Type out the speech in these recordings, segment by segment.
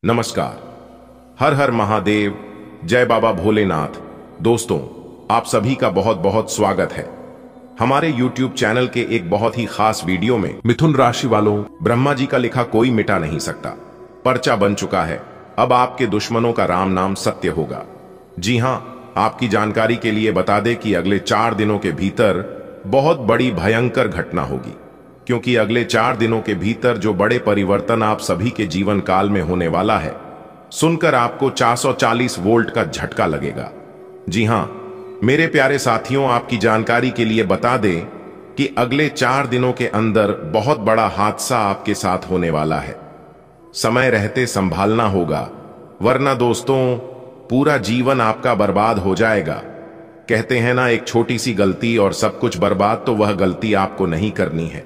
नमस्कार। हर हर महादेव, जय बाबा भोलेनाथ। दोस्तों, आप सभी का बहुत बहुत स्वागत है हमारे YouTube चैनल के एक बहुत ही खास वीडियो में। मिथुन राशि वालों, ब्रह्मा जी का लिखा कोई मिटा नहीं सकता पर्चा बन चुका है। अब आपके दुश्मनों का राम नाम सत्य होगा। जी हां, आपकी जानकारी के लिए बता दें कि अगले 4 दिनों के भीतर बहुत बड़ी भयंकर घटना होगी, क्योंकि अगले 4 दिनों के भीतर जो बड़े परिवर्तन आप सभी के जीवन काल में होने वाला है, सुनकर आपको 440 वोल्ट का झटका लगेगा। जी हां मेरे प्यारे साथियों, आपकी जानकारी के लिए बता दें कि अगले 4 दिनों के अंदर बहुत बड़ा हादसा आपके साथ होने वाला है। समय रहते संभालना होगा, वरना दोस्तों पूरा जीवन आपका बर्बाद हो जाएगा। कहते हैं ना, एक छोटी सी गलती और सब कुछ बर्बाद, तो वह गलती आपको नहीं करनी है।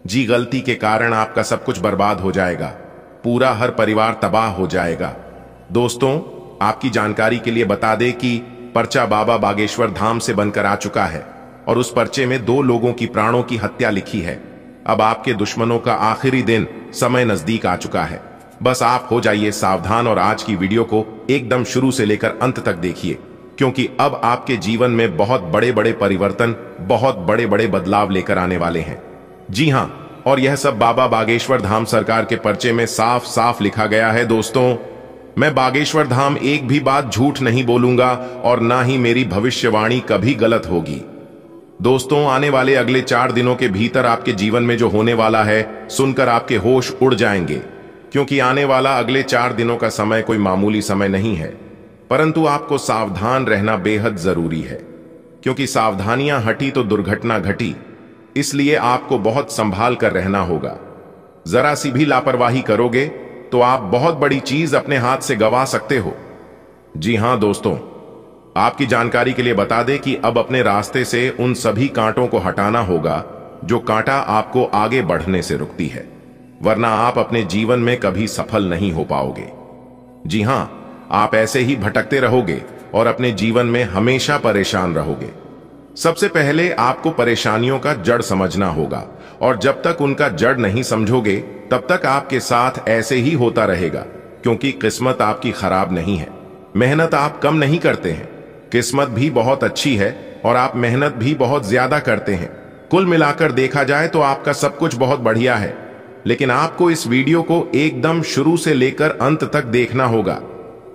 जी, गलती के कारण आपका सब कुछ बर्बाद हो जाएगा, पूरा हर परिवार तबाह हो जाएगा। दोस्तों, आपकी जानकारी के लिए बता दें कि पर्चा बाबा बागेश्वर धाम से बनकर आ चुका है और उस पर्चे में 2 लोगों की प्राणों की हत्या लिखी है। अब आपके दुश्मनों का आखिरी दिन, समय नजदीक आ चुका है। बस आप हो जाइए सावधान और आज की वीडियो को एकदम शुरू से लेकर अंत तक देखिए, क्योंकि अब आपके जीवन में बहुत बड़े बड़े परिवर्तन, बहुत बड़े बड़े बदलाव लेकर आने वाले हैं। जी हां, और यह सब बाबा बागेश्वर धाम सरकार के पर्चे में साफ साफ लिखा गया है। दोस्तों, मैं बागेश्वर धाम एक भी बात झूठ नहीं बोलूंगा और ना ही मेरी भविष्यवाणी कभी गलत होगी। दोस्तों, आने वाले अगले 4 दिनों के भीतर आपके जीवन में जो होने वाला है, सुनकर आपके होश उड़ जाएंगे, क्योंकि आने वाला अगले 4 दिनों का समय कोई मामूली समय नहीं है, परंतु आपको सावधान रहना बेहद जरूरी है, क्योंकि सावधानियां हटी तो दुर्घटना घटी। इसलिए आपको बहुत संभाल कर रहना होगा। जरा सी भी लापरवाही करोगे तो आप बहुत बड़ी चीज अपने हाथ से गंवा सकते हो। जी हां दोस्तों, आपकी जानकारी के लिए बता दें कि अब अपने रास्ते से उन सभी कांटों को हटाना होगा जो कांटा आपको आगे बढ़ने से रुकती है, वरना आप अपने जीवन में कभी सफल नहीं हो पाओगे। जी हां, आप ऐसे ही भटकते रहोगे और अपने जीवन में हमेशा परेशान रहोगे। सबसे पहले आपको परेशानियों का जड़ समझना होगा, और जब तक उनका जड़ नहीं समझोगे तब तक आपके साथ ऐसे ही होता रहेगा, क्योंकि किस्मत आपकी खराब नहीं है। मेहनत आप कम नहीं करते हैं, किस्मत भी बहुत अच्छी है और आप मेहनत भी बहुत ज्यादा करते हैं। कुल मिलाकर देखा जाए तो आपका सब कुछ बहुत बढ़िया है, लेकिन आपको इस वीडियो को एकदम शुरू से लेकर अंत तक देखना होगा।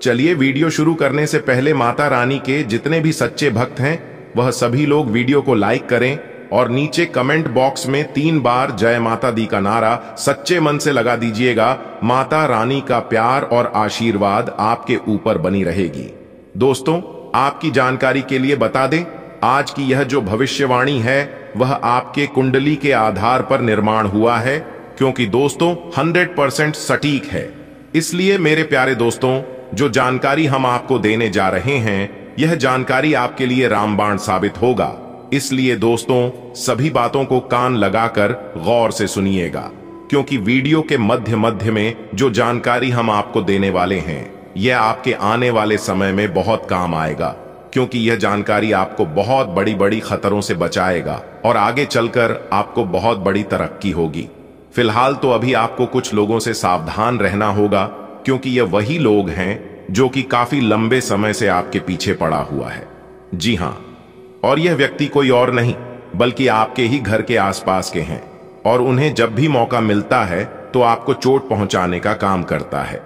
चलिए, वीडियो शुरू करने से पहले माता रानी के जितने भी सच्चे भक्त हैं, वह सभी लोग वीडियो को लाइक करें और नीचे कमेंट बॉक्स में 3 बार जय माता दी का नारा सच्चे मन से लगा दीजिएगा। माता रानी का प्यार और आशीर्वाद आपके ऊपर बनी रहेगी। दोस्तों, आपकी जानकारी के लिए बता दें, आज की यह जो भविष्यवाणी है वह आपके कुंडली के आधार पर निर्माण हुआ है, क्योंकि दोस्तों 100% सटीक है। इसलिए मेरे प्यारे दोस्तों, जो जानकारी हम आपको देने जा रहे हैं, यह जानकारी आपके लिए रामबाण साबित होगा। इसलिए दोस्तों, सभी बातों को कान लगाकर गौर से सुनिएगा, क्योंकि वीडियो के मध्य मध्य में जो जानकारी हम आपको देने वाले हैं, यह आपके आने वाले समय में बहुत काम आएगा, क्योंकि यह जानकारी आपको बहुत बड़ी बड़ी खतरों से बचाएगा और आगे चलकर आपको बहुत बड़ी तरक्की होगी। फिलहाल तो अभी आपको कुछ लोगों से सावधान रहना होगा, क्योंकि यह वही लोग हैं जो कि काफी लंबे समय से आपके पीछे पड़ा हुआ है। जी हां, और यह व्यक्ति कोई और नहीं बल्कि आपके ही घर के आसपास के हैं, और उन्हें जब भी मौका मिलता है तो आपको चोट पहुंचाने का काम करता है।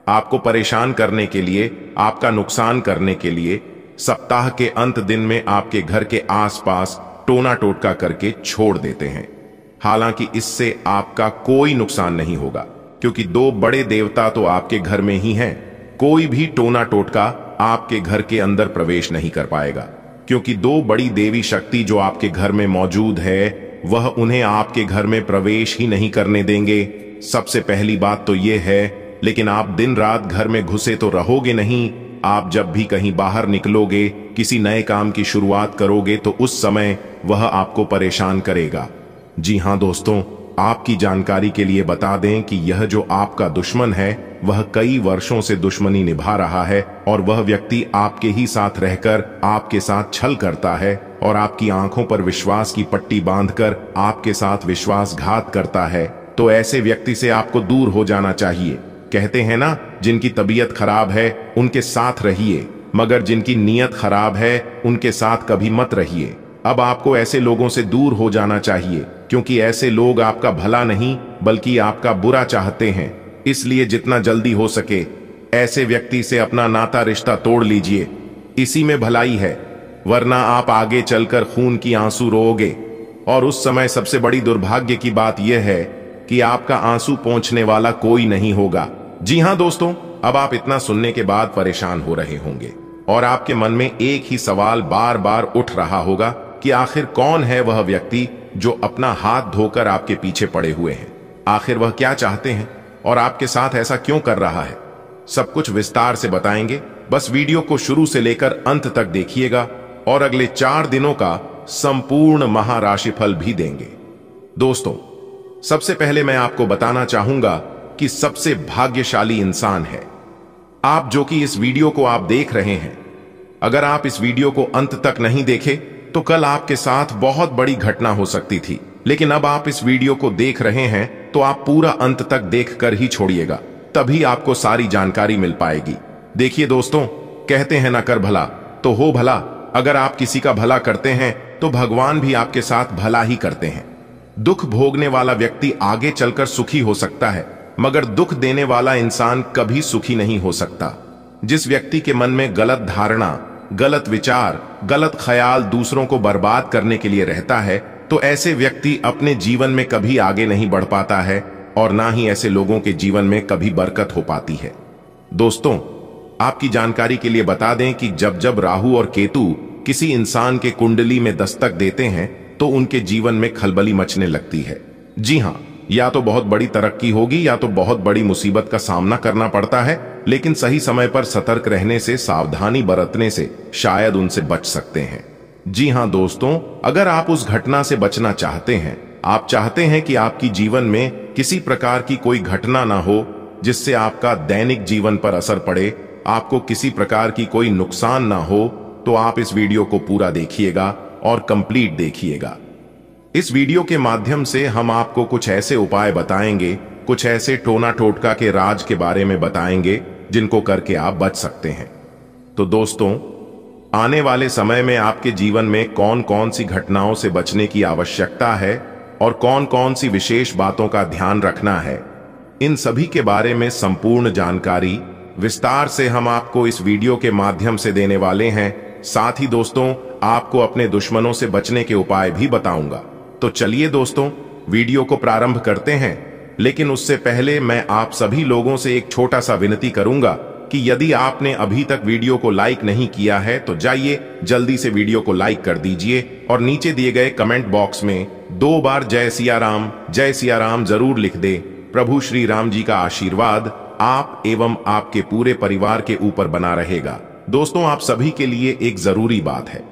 आपको परेशान करने के लिए, आपका नुकसान करने के लिए सप्ताह के अंत दिन में आपके घर के आसपास टोना टोटका करके छोड़ देते हैं। हालांकि इससे आपका कोई नुकसान नहीं होगा, क्योंकि 2 बड़े देवता तो आपके घर में ही हैं। कोई भी टोना टोटका आपके घर के अंदर प्रवेश नहीं कर पाएगा, क्योंकि 2 बड़ी देवी शक्ति जो आपके घर में मौजूद है, वह उन्हें आपके घर में प्रवेश ही नहीं करने देंगे। सबसे पहली बात तो यह है, लेकिन आप दिन रात घर में घुसे तो रहोगे नहीं। आप जब भी कहीं बाहर निकलोगे, किसी नए काम की शुरुआत करोगे, तो उस समय वह आपको परेशान करेगा। जी हां दोस्तों, आपकी जानकारी के लिए बता दें कि यह जो आपका दुश्मन है, वह कई वर्षों से दुश्मनी निभा रहा है, और वह व्यक्ति आपके ही साथ रहकर आपके साथ छल करता है और आपकी आंखों पर विश्वास की पट्टी बांधकर आपके साथ विश्वासघात करता है। तो ऐसे व्यक्ति से आपको दूर हो जाना चाहिए। कहते हैं ना, जिनकी तबीयत खराब है उनके साथ रहिए, मगर जिनकी नीयत खराब है उनके साथ कभी मत रहिए। अब आपको ऐसे लोगों से दूर हो जाना चाहिए, क्योंकि ऐसे लोग आपका भला नहीं बल्कि आपका बुरा चाहते हैं। इसलिए जितना जल्दी हो सके ऐसे व्यक्ति से अपना नाता रिश्ता तोड़ लीजिए, इसी में भलाई है, वरना आप आगे चलकर खून की आंसू रोओगे। और उस समय सबसे बड़ी दुर्भाग्य की बात यह है कि आपका आंसू पोंछने वाला कोई नहीं होगा। जी हां दोस्तों, अब आप इतना सुनने के बाद परेशान हो रहे होंगे और आपके मन में एक ही सवाल बार बार उठ रहा होगा कि आखिर कौन है वह व्यक्ति जो अपना हाथ धोकर आपके पीछे पड़े हुए हैं। आखिर वह क्या चाहते हैं और आपके साथ ऐसा क्यों कर रहा है। सब कुछ विस्तार से बताएंगे, बस वीडियो को शुरू से लेकर अंत तक देखिएगा और अगले 4 दिनों का संपूर्ण महाराशिफल भी देंगे। दोस्तों, सबसे पहले मैं आपको बताना चाहूंगा कि सबसे भाग्यशाली इंसान है आप, जो कि इस वीडियो को आप देख रहे हैं। अगर आप इस वीडियो को अंत तक नहीं देखे तो कल आपके साथ बहुत बड़ी घटना हो सकती थी, लेकिन अब आप इस वीडियो को देख रहे हैं तो आप पूरा अंत तक देखकर ही छोड़िएगा, तभी आपको सारी जानकारी मिल पाएगी। देखिए दोस्तों, कहते हैं ना, कर भला तो हो भला। अगर आप किसी का भला करते हैं तो भगवान भी आपके साथ भला ही करते हैं। दुख भोगने वाला व्यक्ति आगे चलकर सुखी हो सकता है, मगर दुख देने वाला इंसान कभी सुखी नहीं हो सकता। जिस व्यक्ति के मन में गलत धारणा, गलत विचार, गलत ख्याल दूसरों को बर्बाद करने के लिए रहता है, तो ऐसे व्यक्ति अपने जीवन में कभी आगे नहीं बढ़ पाता है और ना ही ऐसे लोगों के जीवन में कभी बरकत हो पाती है। दोस्तों, आपकी जानकारी के लिए बता दें कि जब जब राहु और केतु किसी इंसान के कुंडली में दस्तक देते हैं तो उनके जीवन में खलबली मचने लगती है। जी हां, या तो बहुत बड़ी तरक्की होगी या तो बहुत बड़ी मुसीबत का सामना करना पड़ता है, लेकिन सही समय पर सतर्क रहने से, सावधानी बरतने से शायद उनसे बच सकते हैं। जी हां दोस्तों, अगर आप उस घटना से बचना चाहते हैं, आप चाहते हैं कि आपकी जीवन में किसी प्रकार की कोई घटना ना हो जिससे आपका दैनिक जीवन पर असर पड़े, आपको किसी प्रकार की कोई नुकसान ना हो, तो आप इस वीडियो को पूरा देखिएगा और कंप्लीट देखिएगा। इस वीडियो के माध्यम से हम आपको कुछ ऐसे उपाय बताएंगे, कुछ ऐसे टोना टोटका के राज के बारे में बताएंगे जिनको करके आप बच सकते हैं। तो दोस्तों, आने वाले समय में आपके जीवन में कौन कौन सी घटनाओं से बचने की आवश्यकता है और कौन कौन सी विशेष बातों का ध्यान रखना है, इन सभी के बारे में संपूर्ण जानकारी विस्तार से हम आपको इस वीडियो के माध्यम से देने वाले हैं। साथ ही दोस्तों, आपको अपने दुश्मनों से बचने के उपाय भी बताऊंगा। तो चलिए दोस्तों, वीडियो को प्रारंभ करते हैं, लेकिन उससे पहले मैं आप सभी लोगों से एक छोटा सा विनती करूंगा कि यदि आपने अभी तक वीडियो को लाइक नहीं किया है तो जाइए जल्दी से वीडियो को लाइक कर दीजिए और नीचे दिए गए कमेंट बॉक्स में 2 बार जय सिया राम जरूर लिख दे। प्रभु श्री राम जी का आशीर्वाद आप एवं आपके पूरे परिवार के ऊपर बना रहेगा। दोस्तों, आप सभी के लिए एक जरूरी बात है,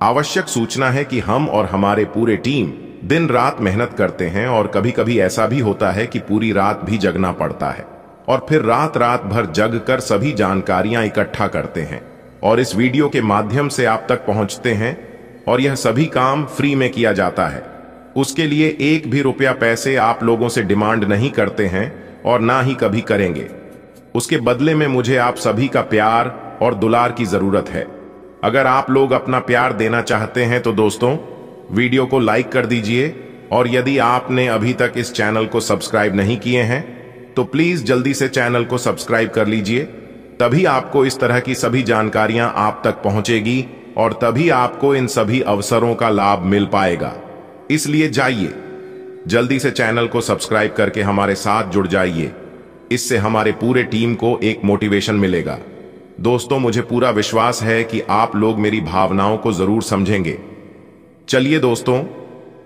आवश्यक सूचना है कि हम और हमारे पूरे टीम दिन रात मेहनत करते हैं और कभी कभी ऐसा भी होता है कि पूरी रात भी जगना पड़ता है और फिर रात भर जग कर सभी जानकारियां इकट्ठा करते हैं और इस वीडियो के माध्यम से आप तक पहुंचते हैं, और यह सभी काम फ्री में किया जाता है। उसके लिए एक भी रुपया पैसे आप लोगों से डिमांड नहीं करते हैं और ना ही कभी करेंगे। उसके बदले में मुझे आप सभी का प्यार और दुलार की जरूरत है। अगर आप लोग अपना प्यार देना चाहते हैं तो दोस्तों, वीडियो को लाइक कर दीजिए, और यदि आपने अभी तक इस चैनल को सब्सक्राइब नहीं किए हैं तो प्लीज जल्दी से चैनल को सब्सक्राइब कर लीजिए, तभी आपको इस तरह की सभी जानकारियां आप तक पहुंचेगी और तभी आपको इन सभी अवसरों का लाभ मिल पाएगा। इसलिए जाइए जल्दी से चैनल को सब्सक्राइब करके हमारे साथ जुड़ जाइए, इससे हमारे पूरे टीम को एक मोटिवेशन मिलेगा। दोस्तों, मुझे पूरा विश्वास है कि आप लोग मेरी भावनाओं को जरूर समझेंगे। चलिए दोस्तों,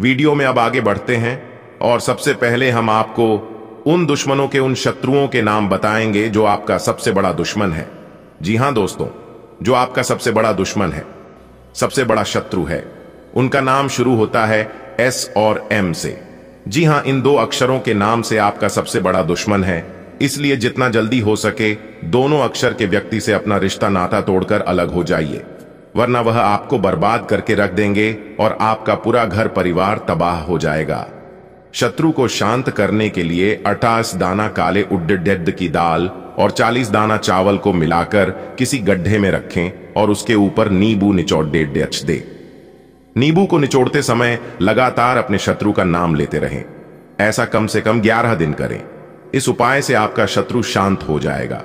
वीडियो में अब आगे बढ़ते हैं और सबसे पहले हम आपको उन दुश्मनों के, उन शत्रुओं के नाम बताएंगे जो आपका सबसे बड़ा दुश्मन है। जी हां दोस्तों, जो आपका सबसे बड़ा दुश्मन है, सबसे बड़ा शत्रु है, उनका नाम शुरू होता है S और M से। जी हां, इन 2 अक्षरों के नाम से आपका सबसे बड़ा दुश्मन है, इसलिए जितना जल्दी हो सके दोनों अक्षर के व्यक्ति से अपना रिश्ता नाता तोड़कर अलग हो जाइए, वरना वह आपको बर्बाद करके रख देंगे और आपका पूरा घर परिवार तबाह हो जाएगा। शत्रु को शांत करने के लिए 28 दाना काले उड़द की दाल और 40 दाना चावल को मिलाकर किसी गड्ढे में रखें और उसके ऊपर नींबू निचोड़ दे। नींबू को निचोड़ते समय लगातार अपने शत्रु का नाम लेते रहें। ऐसा कम से कम 11 दिन करें। इस उपाय से आपका शत्रु शांत हो जाएगा।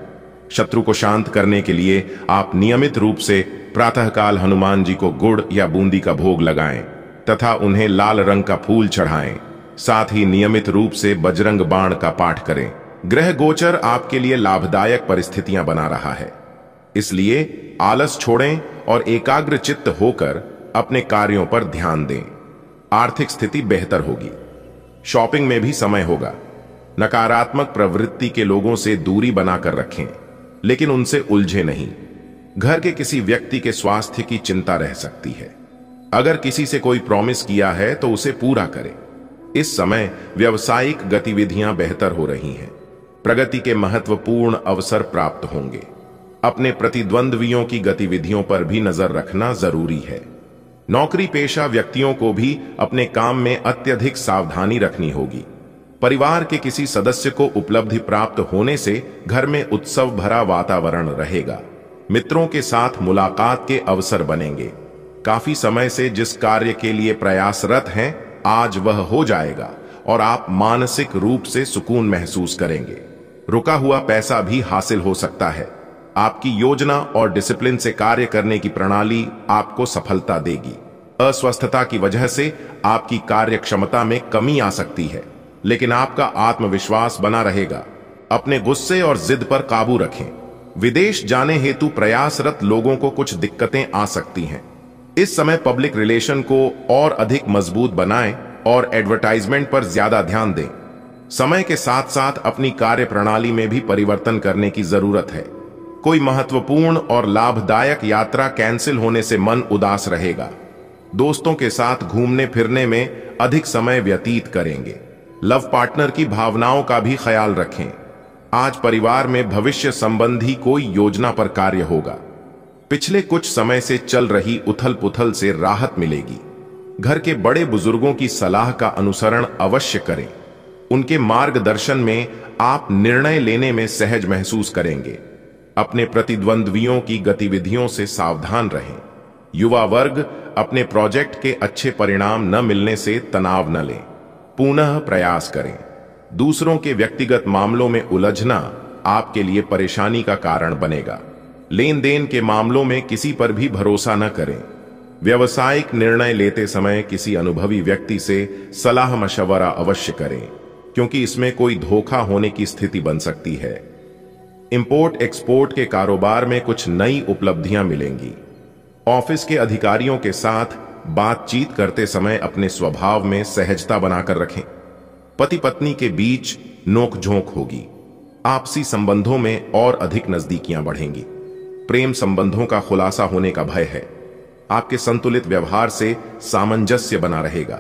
शत्रु को शांत करने के लिए आप नियमित रूप से प्रातःकाल हनुमान जी को गुड़ या बूंदी का भोग लगाएं तथा उन्हें लाल रंग का फूल चढ़ाएं। साथ ही नियमित रूप से बजरंग बाण का पाठ करें। ग्रह गोचर आपके लिए लाभदायक परिस्थितियां बना रहा है, इसलिए आलस छोड़ें और एकाग्र चित्त होकर अपने कार्यों पर ध्यान दें। आर्थिक स्थिति बेहतर होगी। शॉपिंग में भी समय होगा। नकारात्मक प्रवृत्ति के लोगों से दूरी बनाकर रखें, लेकिन उनसे उलझे नहीं। घर के किसी व्यक्ति के स्वास्थ्य की चिंता रह सकती है। अगर किसी से कोई प्रॉमिस किया है तो उसे पूरा करें। इस समय व्यावसायिक गतिविधियां बेहतर हो रही हैं। प्रगति के महत्वपूर्ण अवसर प्राप्त होंगे। अपने प्रतिद्वंद्वियों की गतिविधियों पर भी नजर रखना जरूरी है। नौकरी पेशा व्यक्तियों को भी अपने काम में अत्यधिक सावधानी रखनी होगी। परिवार के किसी सदस्य को उपलब्धि प्राप्त होने से घर में उत्सव भरा वातावरण रहेगा। मित्रों के साथ मुलाकात के अवसर बनेंगे। काफी समय से जिस कार्य के लिए प्रयासरत हैं, आज वह हो जाएगा और आप मानसिक रूप से सुकून महसूस करेंगे। रुका हुआ पैसा भी हासिल हो सकता है। आपकी योजना और डिसिप्लिन से कार्य करने की प्रणाली आपको सफलता देगी। अस्वस्थता की वजह से आपकी कार्य क्षमता में कमी आ सकती है, लेकिन आपका आत्मविश्वास बना रहेगा। अपने गुस्से और जिद पर काबू रखें। विदेश जाने हेतु प्रयासरत लोगों को कुछ दिक्कतें आ सकती हैं। इस समय पब्लिक रिलेशन को और अधिक मजबूत बनाएं और एडवर्टाइजमेंट पर ज्यादा ध्यान दें। समय के साथ साथ अपनी कार्य प्रणाली में भी परिवर्तन करने की जरूरत है। कोई महत्वपूर्ण और लाभदायक यात्रा कैंसिल होने से मन उदास रहेगा। दोस्तों के साथ घूमने फिरने में अधिक समय व्यतीत करेंगे। लव पार्टनर की भावनाओं का भी ख्याल रखें। आज परिवार में भविष्य संबंधी कोई योजना पर कार्य होगा। पिछले कुछ समय से चल रही उथल पुथल से राहत मिलेगी। घर के बड़े बुजुर्गों की सलाह का अनुसरण अवश्य करें। उनके मार्गदर्शन में आप निर्णय लेने में सहज महसूस करेंगे। अपने प्रतिद्वंद्वियों की गतिविधियों से सावधान रहें। युवा वर्ग अपने प्रोजेक्ट के अच्छे परिणाम न मिलने से तनाव न लें। पुनः प्रयास करें। दूसरों के व्यक्तिगत मामलों में उलझना आपके लिए परेशानी का कारण बनेगा। लेन देन के मामलों में किसी पर भी भरोसा न करें। व्यावसायिक निर्णय लेते समय किसी अनुभवी व्यक्ति से सलाह मशवरा अवश्य करें, क्योंकि इसमें कोई धोखा होने की स्थिति बन सकती है। इंपोर्ट एक्सपोर्ट के कारोबार में कुछ नई उपलब्धियां मिलेंगी। ऑफिस के अधिकारियों के साथ बातचीत करते समय अपने स्वभाव में सहजता बनाकर रखें। पति पत्नी के बीच नोकझोंक होगी। आपसी संबंधों में और अधिक नजदीकियां बढ़ेंगी। प्रेम संबंधों का खुलासा होने का भय है। आपके संतुलित व्यवहार से सामंजस्य बना रहेगा,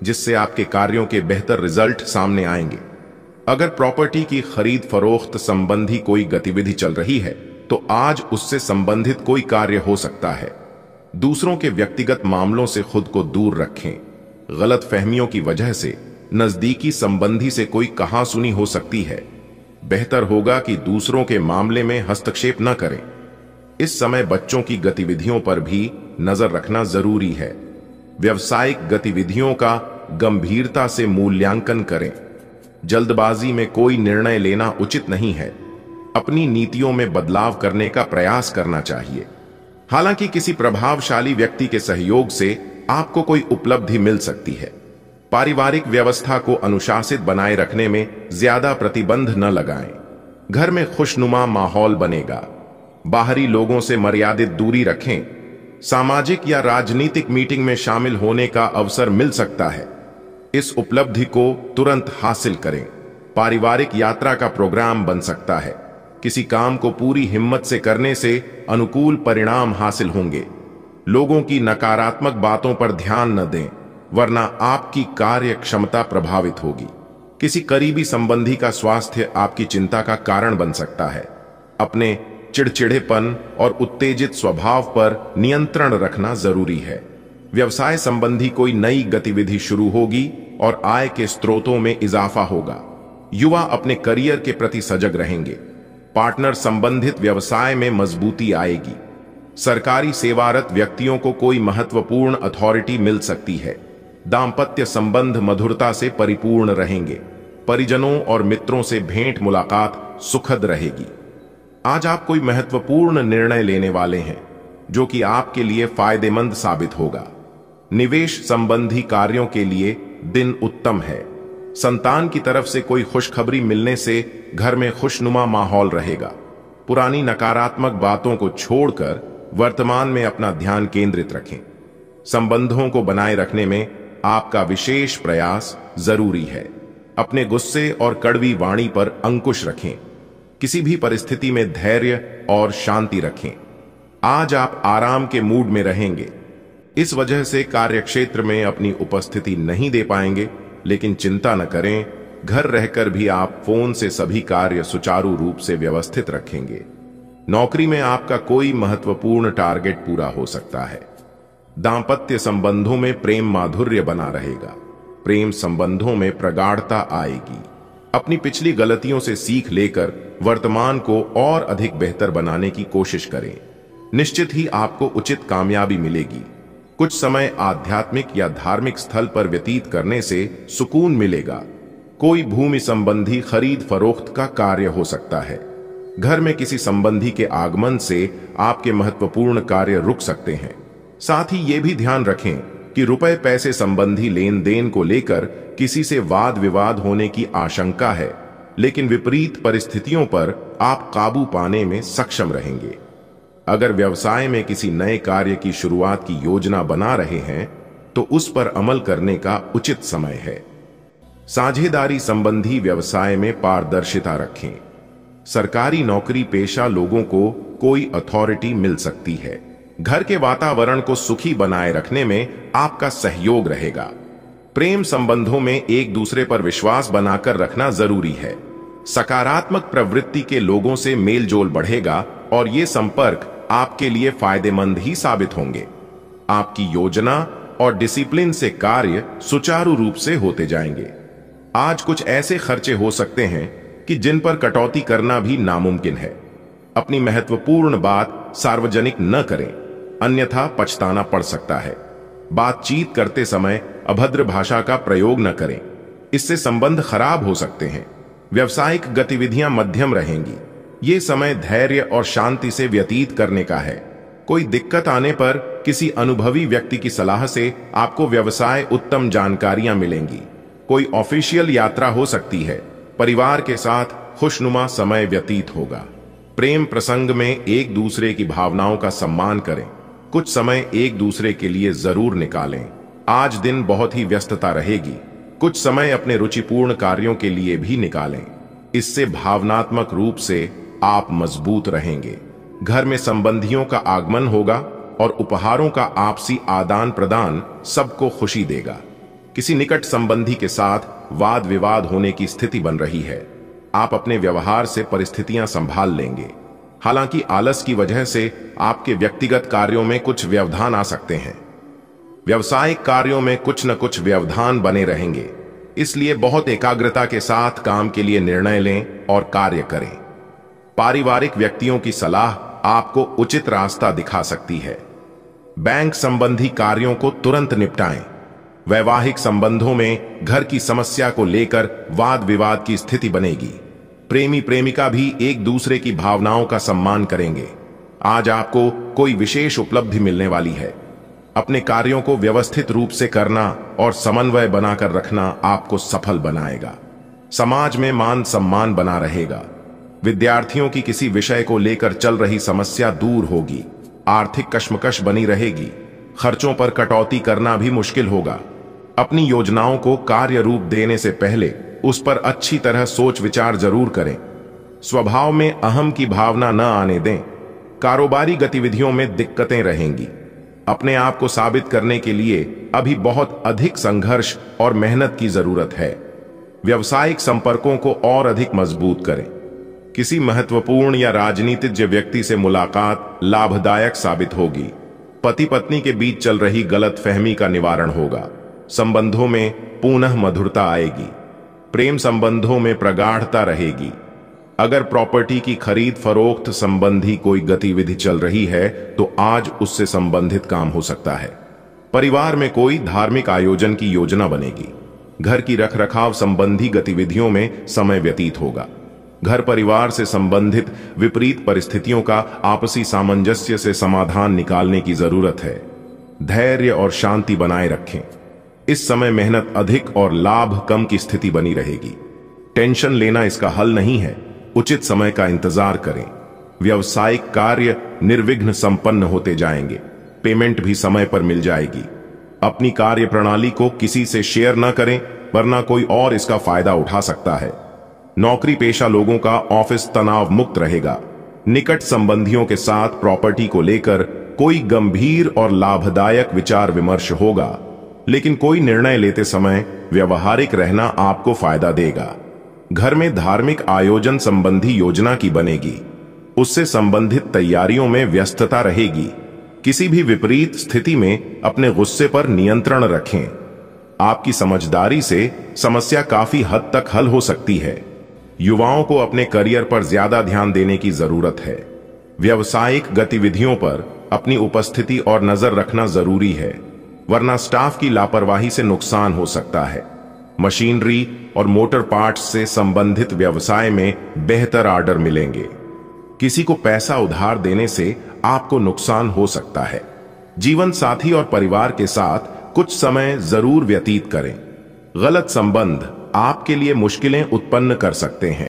जिससे आपके कार्यों के बेहतर रिजल्ट सामने आएंगे। अगर प्रॉपर्टी की खरीद फरोख्त संबंधी कोई गतिविधि चल रही है, तो आज उससे संबंधित कोई कार्य हो सकता है। दूसरों के व्यक्तिगत मामलों से खुद को दूर रखें। गलत फहमियों की वजह से नजदीकी संबंधी से कोई कहासुनी हो सकती है। बेहतर होगा कि दूसरों के मामले में हस्तक्षेप न करें। इस समय बच्चों की गतिविधियों पर भी नजर रखना जरूरी है। व्यावसायिक गतिविधियों का गंभीरता से मूल्यांकन करें। जल्दबाजी में कोई निर्णय लेना उचित नहीं है। अपनी नीतियों में बदलाव करने का प्रयास करना चाहिए। हालांकि किसी प्रभावशाली व्यक्ति के सहयोग से आपको कोई उपलब्धि मिल सकती है। पारिवारिक व्यवस्था को अनुशासित बनाए रखने में ज्यादा प्रतिबंध न लगाएं। घर में खुशनुमा माहौल बनेगा। बाहरी लोगों से मर्यादित दूरी रखें। सामाजिक या राजनीतिक मीटिंग में शामिल होने का अवसर मिल सकता है। इस उपलब्धि को तुरंत हासिल करें। पारिवारिक यात्रा का प्रोग्राम बन सकता है। किसी काम को पूरी हिम्मत से करने से अनुकूल परिणाम हासिल होंगे। लोगों की नकारात्मक बातों पर ध्यान न दें, वरना आपकी कार्य क्षमता प्रभावित होगी। किसी करीबी संबंधी का स्वास्थ्य आपकी चिंता का कारण बन सकता है। अपने चिड़चिड़ेपन और उत्तेजित स्वभाव पर नियंत्रण रखना जरूरी है। व्यवसाय संबंधी कोई नई गतिविधि शुरू होगी और आय के स्रोतों में इजाफा होगा। युवा अपने करियर के प्रति सजग रहेंगे। पार्टनर संबंधित व्यवसाय में मजबूती आएगी। सरकारी सेवारत व्यक्तियों को कोई महत्वपूर्ण अथॉरिटी मिल सकती है। दाम्पत्य संबंध मधुरता से परिपूर्ण रहेंगे। परिजनों और मित्रों से भेंट मुलाकात सुखद रहेगी। आज आप कोई महत्वपूर्ण निर्णय लेने वाले हैं जो कि आपके लिए फायदेमंद साबित होगा। निवेश संबंधी कार्यों के लिए दिन उत्तम है। संतान की तरफ से कोई खुशखबरी मिलने से घर में खुशनुमा माहौल रहेगा। पुरानी नकारात्मक बातों को छोड़कर वर्तमान में अपना ध्यान केंद्रित रखें। संबंधों को बनाए रखने में आपका विशेष प्रयास जरूरी है। अपने गुस्से और कड़वी वाणी पर अंकुश रखें। किसी भी परिस्थिति में धैर्य और शांति रखें। आज आप आराम के मूड में रहेंगे। इस वजह से कार्यक्षेत्र में अपनी उपस्थिति नहीं दे पाएंगे, लेकिन चिंता न करें, घर रहकर भी आप फोन से सभी कार्य सुचारू रूप से व्यवस्थित रखेंगे। नौकरी में आपका कोई महत्वपूर्ण टारगेट पूरा हो सकता है। दांपत्य संबंधों में प्रेम माधुर्य बना रहेगा। प्रेम संबंधों में प्रगाढ़ता आएगी। अपनी पिछली गलतियों से सीख लेकर वर्तमान को और अधिक बेहतर बनाने की कोशिश करें। निश्चित ही आपको उचित कामयाबी मिलेगी। कुछ समय आध्यात्मिक या धार्मिक स्थल पर व्यतीत करने से सुकून मिलेगा। कोई भूमि संबंधी खरीद फरोख्त का कार्य हो सकता है। घर में किसी संबंधी के आगमन से आपके महत्वपूर्ण कार्य रुक सकते हैं। साथ ही ये भी ध्यान रखें कि रुपए पैसे संबंधी लेन देन को लेकर किसी से वाद विवाद होने की आशंका है, लेकिन विपरीत परिस्थितियों पर आप काबू पाने में सक्षम रहेंगे। अगर व्यवसाय में किसी नए कार्य की शुरुआत की योजना बना रहे हैं तो उस पर अमल करने का उचित समय है। साझेदारी संबंधी व्यवसाय में पारदर्शिता रखें। सरकारी नौकरी पेशा लोगों को कोई अथॉरिटी मिल सकती है। घर के वातावरण को सुखी बनाए रखने में आपका सहयोग रहेगा। प्रेम संबंधों में एक दूसरे पर विश्वास बनाकर रखना जरूरी है। सकारात्मक प्रवृत्ति के लोगों से मेलजोल बढ़ेगा और ये संपर्क आपके लिए फायदेमंद ही साबित होंगे। आपकी योजना और डिसिप्लिन से कार्य सुचारू रूप से होते जाएंगे। आज कुछ ऐसे खर्चे हो सकते हैं कि जिन पर कटौती करना भी नामुमकिन है। अपनी महत्वपूर्ण बात सार्वजनिक न करें, अन्यथा पछताना पड़ सकता है। बातचीत करते समय अभद्र भाषा का प्रयोग न करें, इससे संबंध खराब हो सकते हैं। व्यावसायिक गतिविधियां मध्यम रहेंगी। ये समय धैर्य और शांति से व्यतीत करने का है। कोई दिक्कत आने पर किसी अनुभवी व्यक्ति की सलाह से आपको व्यवसाय उत्तम जानकारियां मिलेंगी। कोई ऑफिशियल यात्रा हो सकती है। परिवार के साथ खुशनुमा समय व्यतीत होगा। प्रेम प्रसंग में एक दूसरे की भावनाओं का सम्मान करें। कुछ समय एक दूसरे के लिए जरूर निकालें। आज दिन बहुत ही व्यस्तता रहेगी। कुछ समय अपने रुचिपूर्ण कार्यों के लिए भी निकालें। इससे भावनात्मक रूप से आप मजबूत रहेंगे। घर में संबंधियों का आगमन होगा और उपहारों का आपसी आदान प्रदान सबको खुशी देगा। किसी निकट संबंधी के साथ वाद विवाद होने की स्थिति बन रही है। आप अपने व्यवहार से परिस्थितियां संभाल लेंगे। हालांकि आलस की वजह से आपके व्यक्तिगत कार्यों में कुछ व्यवधान आ सकते हैं। व्यावसायिक कार्यों में कुछ न कुछ व्यवधान बने रहेंगे, इसलिए बहुत एकाग्रता के साथ काम के लिए निर्णय लें और कार्य करें। पारिवारिक व्यक्तियों की सलाह आपको उचित रास्ता दिखा सकती है। बैंक संबंधी कार्यों को तुरंत निपटाएं। वैवाहिक संबंधों में घर की समस्या को लेकर वाद विवाद की स्थिति बनेगी। प्रेमी प्रेमिका भी एक दूसरे की भावनाओं का सम्मान करेंगे। आज आपको कोई विशेष उपलब्धि मिलने वाली है। अपने कार्यों को व्यवस्थित रूप से करना और समन्वय बनाकर रखना आपको सफल बनाएगा। समाज में मान सम्मान बना रहेगा। विद्यार्थियों की किसी विषय को लेकर चल रही समस्या दूर होगी। आर्थिक कश्मकश बनी रहेगी। खर्चों पर कटौती करना भी मुश्किल होगा। अपनी योजनाओं को कार्य रूप देने से पहले उस पर अच्छी तरह सोच विचार जरूर करें। स्वभाव में अहम की भावना न आने दें। कारोबारी गतिविधियों में दिक्कतें रहेंगी। अपने आप को साबित करने के लिए अभी बहुत अधिक संघर्ष और मेहनत की जरूरत है। व्यावसायिक संपर्कों को और अधिक मजबूत करें। किसी महत्वपूर्ण या राजनीतिज्ञ व्यक्ति से मुलाकात लाभदायक साबित होगी। पति पत्नी के बीच चल रही गलतफहमी का निवारण होगा। संबंधों में पुनः मधुरता आएगी। प्रेम संबंधों में प्रगाढ़ता रहेगी। अगर प्रॉपर्टी की खरीद फरोख्त संबंधी कोई गतिविधि चल रही है तो आज उससे संबंधित काम हो सकता है। परिवार में कोई धार्मिक आयोजन की योजना बनेगी। घर की रखरखाव संबंधी गतिविधियों में समय व्यतीत होगा। घर परिवार से संबंधित विपरीत परिस्थितियों का आपसी सामंजस्य से समाधान निकालने की जरूरत है। धैर्य और शांति बनाए रखें। इस समय मेहनत अधिक और लाभ कम की स्थिति बनी रहेगी। टेंशन लेना इसका हल नहीं है। उचित समय का इंतजार करें। व्यावसायिक कार्य निर्विघ्न संपन्न होते जाएंगे। पेमेंट भी समय पर मिल जाएगी। अपनी कार्य प्रणाली को किसी से शेयर न करें, वरना कोई और इसका फायदा उठा सकता है। नौकरी पेशा लोगों का ऑफिस तनाव मुक्त रहेगा। निकट संबंधियों के साथ प्रॉपर्टी को लेकर कोई गंभीर और लाभदायक विचार विमर्श होगा, लेकिन कोई निर्णय लेते समय व्यवहारिक रहना आपको फायदा देगा। घर में धार्मिक आयोजन संबंधी योजना की बनेगी। उससे संबंधित तैयारियों में व्यस्तता रहेगी। किसी भी विपरीत स्थिति में अपने गुस्से पर नियंत्रण रखें। आपकी समझदारी से समस्या काफी हद तक हल हो सकती है। युवाओं को अपने करियर पर ज्यादा ध्यान देने की जरूरत है। व्यावसायिक गतिविधियों पर अपनी उपस्थिति और नजर रखना जरूरी है, वरना स्टाफ की लापरवाही से नुकसान हो सकता है। मशीनरी और मोटर पार्ट्स से संबंधित व्यवसाय में बेहतर ऑर्डर मिलेंगे। किसी को पैसा उधार देने से आपको नुकसान हो सकता है। जीवन साथी और परिवार के साथ कुछ समय जरूर व्यतीत करें। गलत संबंध आपके लिए मुश्किलें उत्पन्न कर सकते हैं।